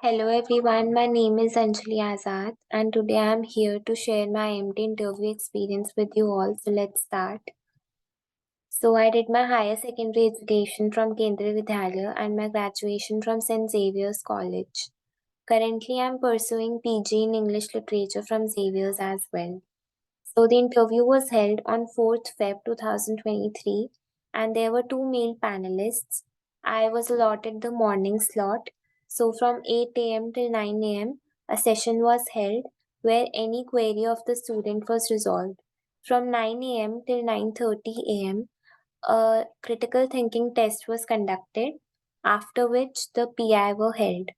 Hello everyone, my name is Anjali Azad and today I am here to share my IMT interview experience with you all. So let's start. So I did my higher secondary education from Kendriya Vidyalaya and my graduation from St. Xavier's College. Currently I am pursuing PG in English Literature from Xavier's as well. So the interview was held on 4th Feb 2023 and there were two male panelists. I was allotted the morning slot. So from 8 a.m. till 9 a.m. a session was held where any query of the student was resolved. From 9 a.m. till 9:30 a.m. a critical thinking test was conducted, after which the PI were held.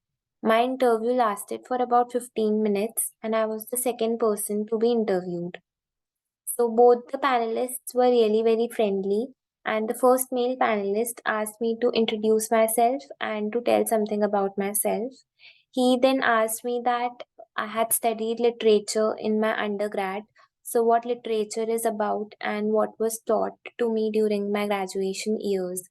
My interview lasted for about 15 minutes and I was the second person to be interviewed. So both the panelists were really very friendly, and the first male panelist asked me to introduce myself and to tell something about myself. He then asked me that I had studied literature in my undergrad, so what literature is about and what was taught to me during my graduation years.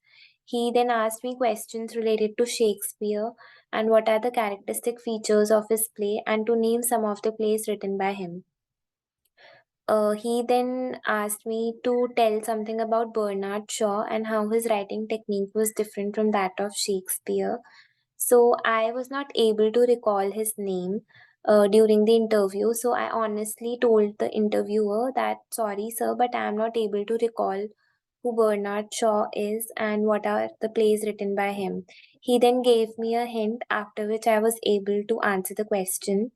He then asked me questions related to Shakespeare and what are the characteristic features of his play and to name some of the plays written by him. He then asked me to tell something about Bernard Shaw and how his writing technique was different from that of Shakespeare. So I was not able to recall his name during the interview. So I honestly told the interviewer that, sorry, sir, but I am not able to recall who Bernard Shaw is and what are the plays written by him. He then gave me a hint, after which I was able to answer the question.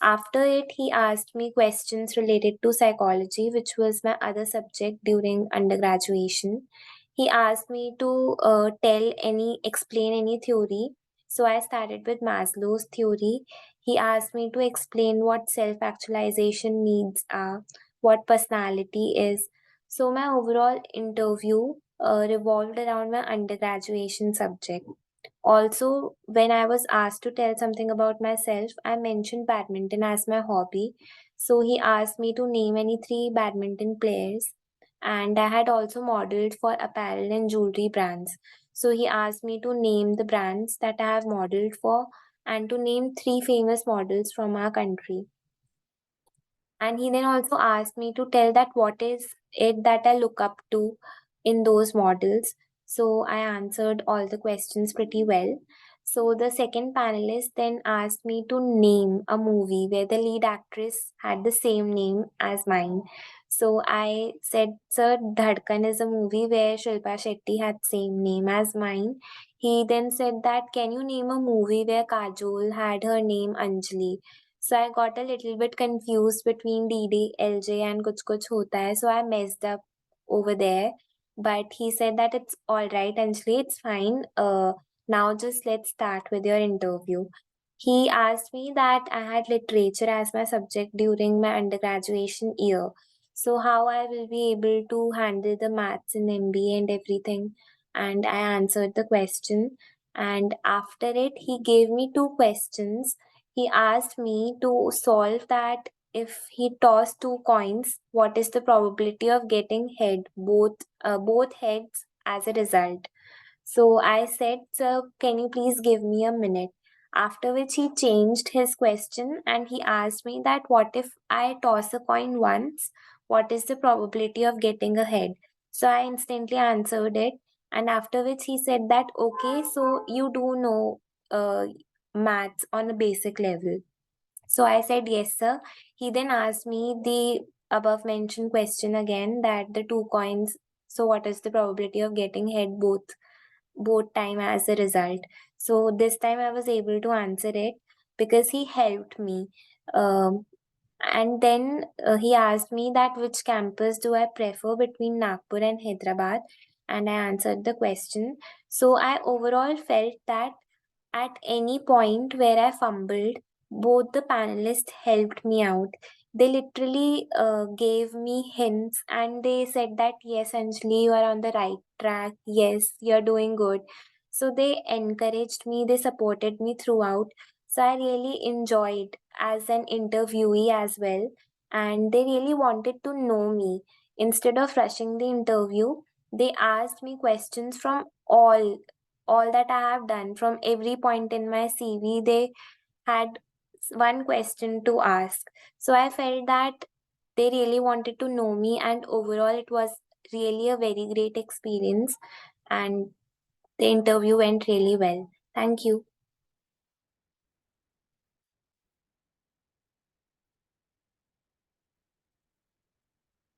After it, he asked me questions related to psychology, which was my other subject during undergraduation. He asked me to explain any theory. So I started with Maslow's theory. He asked me to explain what self-actualization needs are, what personality is. So my overall interview revolved around my undergraduation subject. Also, when I was asked to tell something about myself, I mentioned badminton as my hobby. So he asked me to name any three badminton players. And I had also modeled for apparel and jewelry brands. So he asked me to name the brands that I have modeled for and to name three famous models from our country. And he then also asked me to tell that what is it that I look up to in those models. So I answered all the questions pretty well. So the second panelist then asked me to name a movie where the lead actress had the same name as mine. So I said, Sir, Dhadkan is a movie where Shilpa Shetty had same name as mine. He then said that, can you name a movie where Kajol had her name Anjali? So I got a little bit confused between DDLJ and Kuch Kuch Hota Hai, so I messed up over there. But he said that it's all right, Anjali, it's fine. Now just let's start with your interview. He asked me that I had literature as my subject during my undergraduation year. So how I will be able to handle the maths in MBA and everything. And I answered the question. And after it, he gave me two questions. He asked me to solve that if he tossed two coins, what is the probability of getting both heads as a result? So I said, Sir, can you please give me a minute? After which he changed his question and he asked me that what if I toss a coin once, what is the probability of getting a head? So I instantly answered it, and after which he said that, okay, so you do know uh, maths on a basic level. So I said, yes, sir. He then asked me the above mentioned question again, that the two coins, so what is the probability of getting head both time as a result? So this time I was able to answer it because he helped me. And then he asked me that which campus do I prefer between Nagpur and Hyderabad, and I answered the question. So I overall felt that at any point where I fumbled, both the panelists helped me out. They literally gave me hints and they said that, yes, Anjali, you are on the right track. Yes, you're doing good. So they encouraged me, they supported me throughout. So I really enjoyed as an interviewee as well. And they really wanted to know me. Instead of rushing the interview, they asked me questions from all that I have done from every point in my CV. They had one question to ask. So I felt that they really wanted to know me, and overall, it was really a very great experience. And the interview went really well. Thank you.